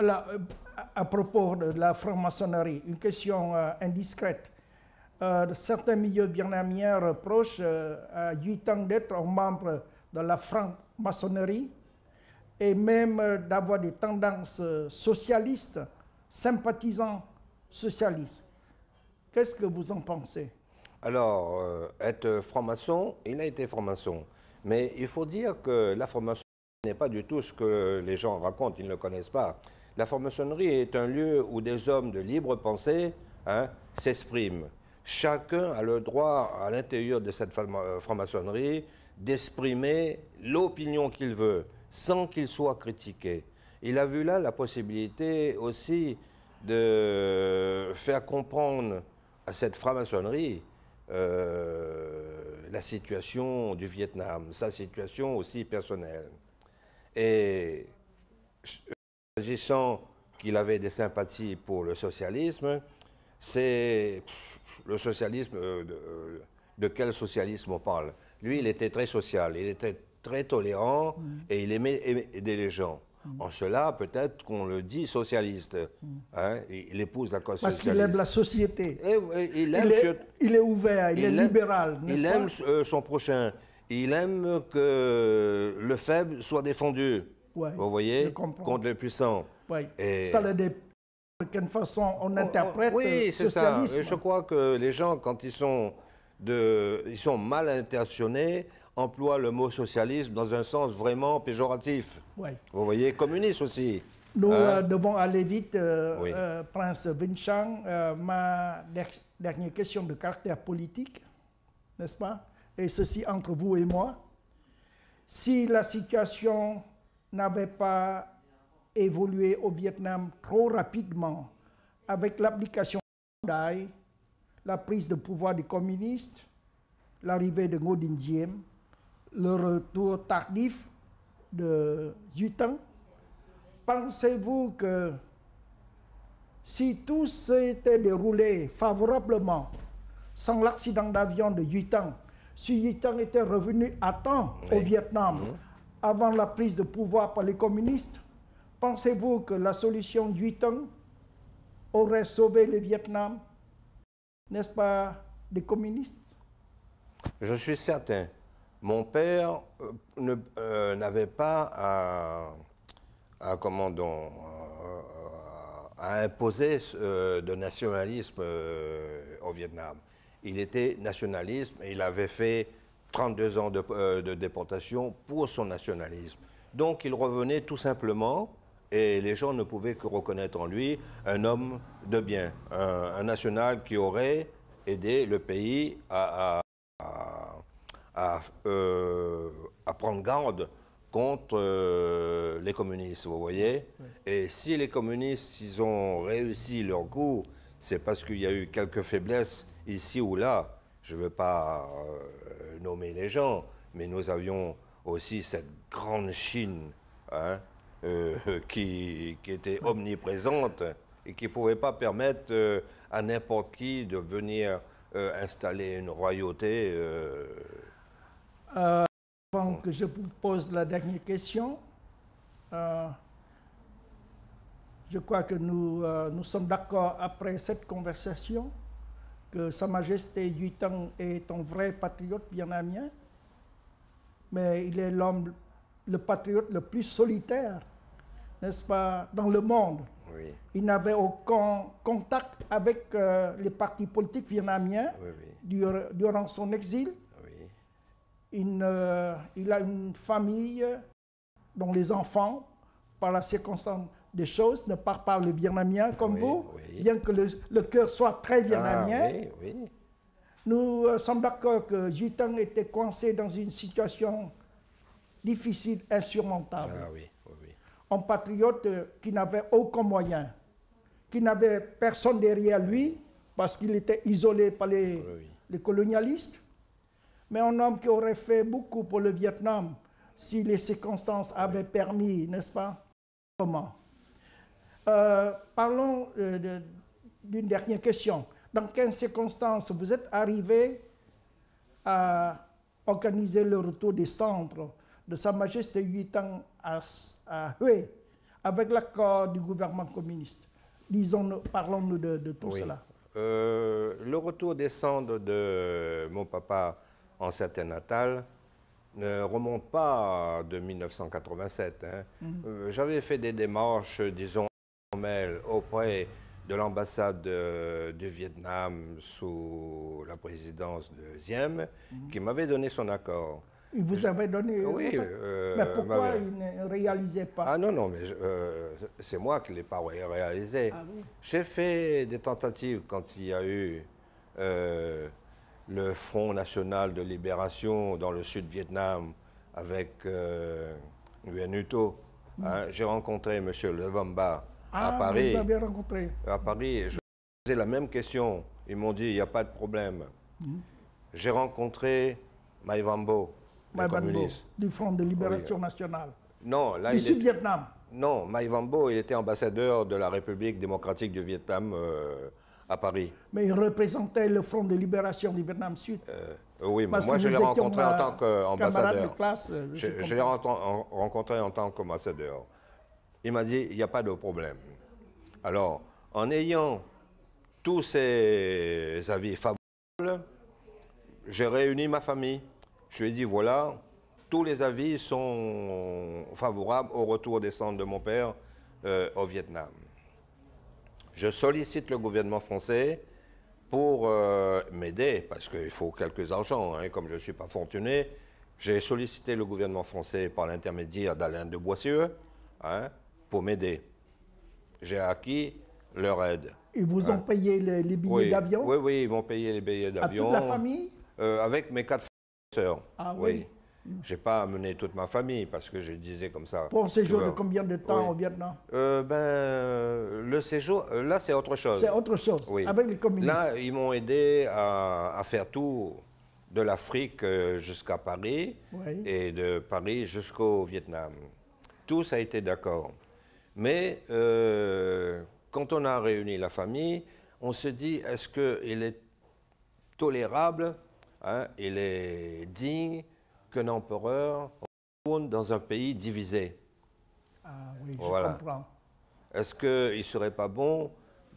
Là, à propos de la franc-maçonnerie, une question indiscrète. Certains milieux vietnamiens reprochent à Duy Tân d'être un membre de la franc-maçonnerie et même d'avoir des tendances socialistes, sympathisants socialistes. Qu'est-ce que vous en pensez? Alors, être franc-maçon, il a été franc-maçon. Mais il faut dire que la franc-maçonnerie n'est pas du tout ce que les gens racontent, ils ne le connaissent pas. La franc-maçonnerie est un lieu où des hommes de libre pensée s'expriment. Chacun a le droit, à l'intérieur de cette franc-maçonnerie, d'exprimer l'opinion qu'il veut, sans qu'il soit critiqué. Il a vu là la possibilité aussi de faire comprendre à cette franc-maçonnerie la situation du Vietnam, sa situation aussi personnelle. Et s'agissant qu'il avait des sympathies pour le socialisme, c'est le socialisme, de quel socialisme on parle? Lui, il était très social, il était très tolérant et il aimait aider les gens. En cela, peut-être qu'on le dit socialiste. Hein? Il épouse la cause socialiste. Parce qu'il aime la société. Il est ouvert, il est libéral. Il aime son prochain. Il aime que le faible soit défendu. Ouais, vous voyez, contre le puissant. Oui. Ça le dépend de quelle façon on interprète oui, c'est ça. Et je crois que les gens, quand ils sont mal intentionnés, emploie le mot socialisme dans un sens vraiment péjoratif. Oui. Vous voyez, communiste aussi. Nous devons aller vite, Prince Vincent. Ma dernière question de caractère politique, n'est-ce pas? Et ceci entre vous et moi. Si la situation n'avait pas évolué au Vietnam trop rapidement avec l'application de Dai, la prise de pouvoir des communistes, l'arrivée de Ngo Dinh Diem, le retour tardif de Duy Tân, pensez-vous que si tout s'était déroulé favorablement, sans l'accident d'avion de Duy Tân, si Duy Tân était revenu à temps au Vietnam, avant la prise de pouvoir par les communistes, pensez-vous que la solution Duy Tân aurait sauvé le Vietnam, n'est-ce pas, des communistes? Je suis certain. Mon père n'avait pas à imposer de nationalisme au Vietnam. Il était nationaliste et il avait fait 32 ans de déportation pour son nationalisme. Donc il revenait tout simplement et les gens ne pouvaient que reconnaître en lui un homme de bien, un national qui aurait aidé le pays à prendre garde contre les communistes, vous voyez. Oui. Et si les communistes, ils ont réussi leur coup, c'est parce qu'il y a eu quelques faiblesses ici ou là. Je ne veux pas nommer les gens, mais nous avions aussi cette grande Chine qui était omniprésente et qui ne pouvait pas permettre à n'importe qui de venir installer une royauté. Avant que je vous pose la dernière question, je crois que nous sommes d'accord après cette conversation que Sa Majesté Duy Tân est un vrai patriote vietnamien, mais il est le patriote le plus solitaire, n'est-ce pas, dans le monde. Oui. Il n'avait aucun contact avec les partis politiques vietnamiens durant son exil. Oui. Il a une famille dont les enfants, par la circonstance des choses, ne parlent pas le vietnamien comme vous, bien que le cœur soit très vietnamien. Nous sommes d'accord que Duy Tân était coincé dans une situation difficile, insurmontable. Un patriote qui n'avait aucun moyen, qui n'avait personne derrière lui, parce qu'il était isolé par les colonialistes, mais un homme qui aurait fait beaucoup pour le Vietnam si les circonstances avaient permis, n'est-ce pas? Comment? Parlons d'une dernière question. Dans quelles circonstances vous êtes arrivé à organiser le retour des cendres de Sa Majesté Duy Tân à Hue, avec l'accord du gouvernement communiste. Disons, parlons-nous de tout cela. Le retour des cendres de mon papa en sa terre natale ne remonte pas de 1987. Hein. J'avais fait des démarches, disons, formelles auprès de l'ambassade du Vietnam sous la présidence de Diem, qui m'avait donné son accord. Il vous avait donné... Oui. Mais pourquoi il ne réalisait pas? Ah non, non, mais c'est moi qui ne l'ai pas réalisé. Ah, oui. J'ai fait des tentatives quand il y a eu le Front National de Libération dans le Sud-Vietnam avec Nguyen Thu Tô. Hein. J'ai rencontré M. Le Vamba à Paris. Vous avez rencontré? À Paris, je posais la même question. Ils m'ont dit, il n'y a pas de problème. J'ai rencontré Mai Van Bo, le communiste. Du Front de Libération Nationale. Non, là, du Sud-Vietnam. Non, Mai Van Bo, il était ambassadeur de la République démocratique du Vietnam à Paris. Mais il représentait le Front de Libération du Vietnam Sud. Oui, mais moi je l'ai rencontré en tant qu'ambassadeur. Je l'ai rencontré en tant qu'ambassadeur. Il m'a dit, il n'y a pas de problème. Alors, en ayant tous ces avis favorables, j'ai réuni ma famille. Je lui ai dit, voilà, tous les avis sont favorables au retour des cendres de mon père au Vietnam. Je sollicite le gouvernement français pour m'aider, parce qu'il faut quelques argents, hein, comme je ne suis pas fortuné. J'ai sollicité le gouvernement français par l'intermédiaire d'Alain de Boissieu, hein, pour m'aider. J'ai acquis leur aide. Ils vous ont payé les billets d'avion? Oui, oui, ils m'ont payé les billets d'avion. À toute la famille? Avec mes 4 sœurs. Ah oui. Je n'ai pas amené toute ma famille parce que je disais comme ça. Pour un séjour de combien de temps au Vietnam? Le séjour, là c'est autre chose. C'est autre chose, oui. Avec les communistes. Là, ils m'ont aidé à faire tout de l'Afrique jusqu'à Paris et de Paris jusqu'au Vietnam. Tout ça a été d'accord. Mais quand on a réuni la famille, on se dit, est-ce qu'il est tolérable, hein, il est digne qu'un empereur retourne dans un pays divisé? Ah oui, je comprends. Est-ce qu'il ne serait pas bon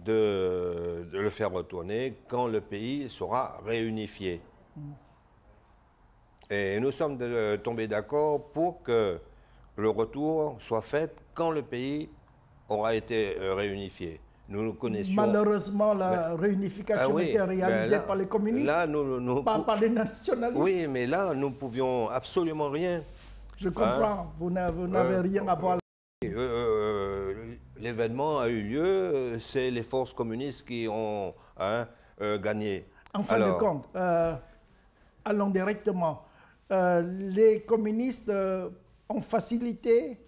de le faire retourner quand le pays sera réunifié? Et nous sommes tombés d'accord pour que le retour soit fait quand le pays aura été réunifié. Nous connaissions... Malheureusement, la réunification était réalisée par les communistes, là, pas par les nationalistes. Oui, mais là, nous ne pouvions absolument rien. Je comprends, hein? Vous n'avez rien à voir. L'événement a eu lieu, c'est les forces communistes qui ont gagné. En fin de compte, allons directement. Les communistes ont facilité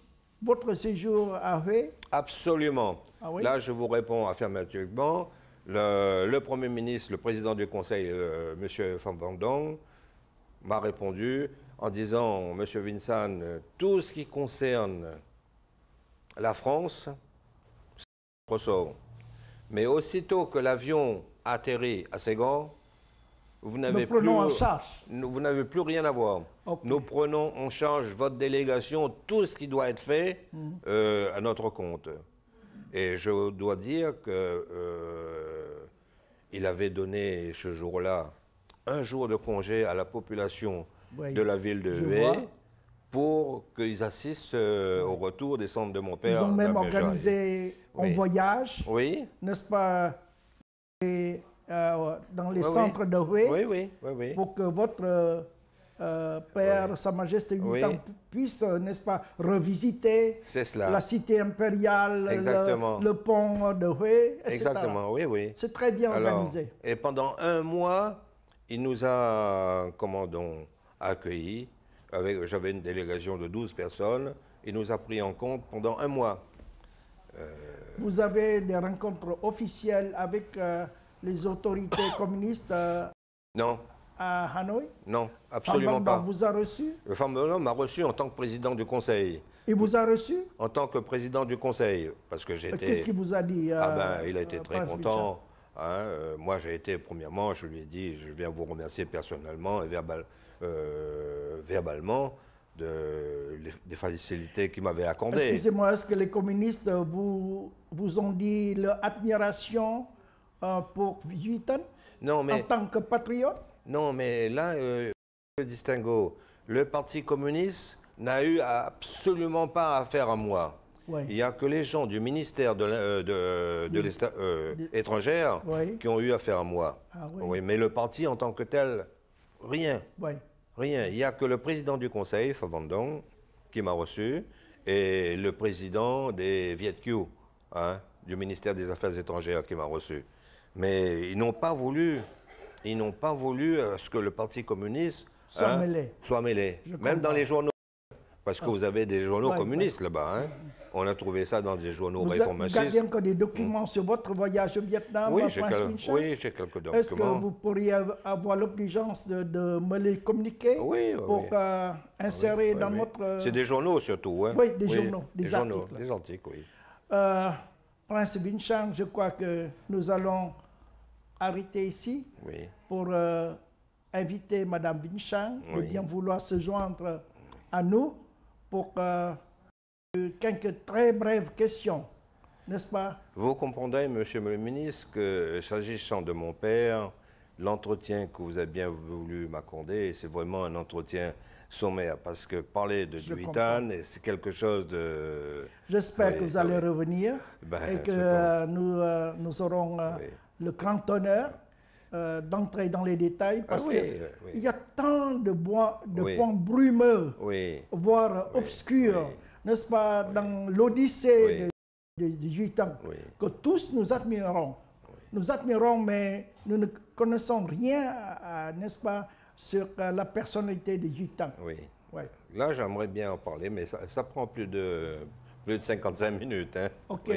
votre séjour à Hue? Absolument. Ah oui? Là, je vous réponds affirmativement. Le Premier ministre, le président du Conseil, M. Pham Van Dong, m'a répondu en disant, M. Vincent, tout ce qui concerne la France, c'est notre ressort. Mais aussitôt que l'avion atterrit à Ségor, vous n'avez plus rien à voir. Okay. Nous prenons en charge votre délégation, tout ce qui doit être fait à notre compte. Et je dois dire qu'il avait donné ce jour-là un jour de congé à la population de la ville de Hue pour qu'ils assistent au retour des cendres de mon père. Ils ont même organisé un voyage, n'est-ce pas, dans les centres de Hue, pour que votre père, Sa Majesté puisse, n'est-ce pas, revisiter la cité impériale, le pont de Hue, etc. Exactement, oui. C'est très bien organisé. Et pendant un mois, il nous a, accueillis. J'avais une délégation de 12 personnes. Il nous a pris en compte pendant un mois. Vous avez des rencontres officielles avec les autorités communistes Non. À Hanoï? Non, absolument pas. Vous a reçu? Pham Van Dong m'a reçu en tant que président du Conseil. Il vous a reçu? En tant que président du Conseil, parce que j'étais... Qu'est-ce qu'il vous a dit? Il a été très content. Moi, j'ai été, premièrement, je lui ai dit, je viens vous remercier personnellement et verbalement des facilités qu'il m'avait accordées. Excusez-moi, est-ce que les communistes vous ont dit leur admiration pour Vuitton Non, mais, en tant que patriote? Non, mais là, le distinguo, le Parti communiste n'a eu absolument pas affaire à moi. Ouais. Il n'y a que les gens du ministère étrangère qui ont eu affaire à moi. Ah, oui. Oui, mais le parti en tant que tel, rien. Oui. Rien. Il n'y a que le président du conseil, Favandong, qui m'a reçu, et le président des Viet Kieu, hein, du ministère des Affaires étrangères, qui m'a reçu. Mais ils n'ont pas voulu ce que le Parti communiste soit mêlé. Même dans les journaux. Parce que vous avez des journaux communistes là-bas. Hein. On a trouvé ça dans des journaux réformatistes. Vous gardez encore des documents sur votre voyage au Vietnam? Oui, j'ai quelques documents. Est-ce que vous pourriez avoir l'obligeance de me les communiquer pour insérer dans notre... C'est des journaux surtout. Hein? Oui, des journaux, des articles. Des articles, oui. Prince Vientiane, je crois que nous allons arrêter ici pour inviter Madame Vientiane de bien vouloir se joindre à nous pour quelques très brèves questions, n'est-ce pas? Vous comprendrez, Monsieur le ministre, que s'agissant de mon père, l'entretien que vous avez bien voulu m'accorder, c'est vraiment un entretien sommaire, parce que parler de Vuitton, c'est quelque chose de... J'espère que vous allez revenir et que nous aurons le grand honneur d'entrer dans les détails, parce qu'il y a tant de points brumeux, voire obscurs, n'est-ce pas, dans l'Odyssée de Vuitton, que tous nous admirons. Nous admirons, mais nous ne connaissons rien, n'est-ce pas, sur la personnalité de Vuitton. Là, j'aimerais bien en parler, mais ça prend plus de 55 minutes. Hein. OK.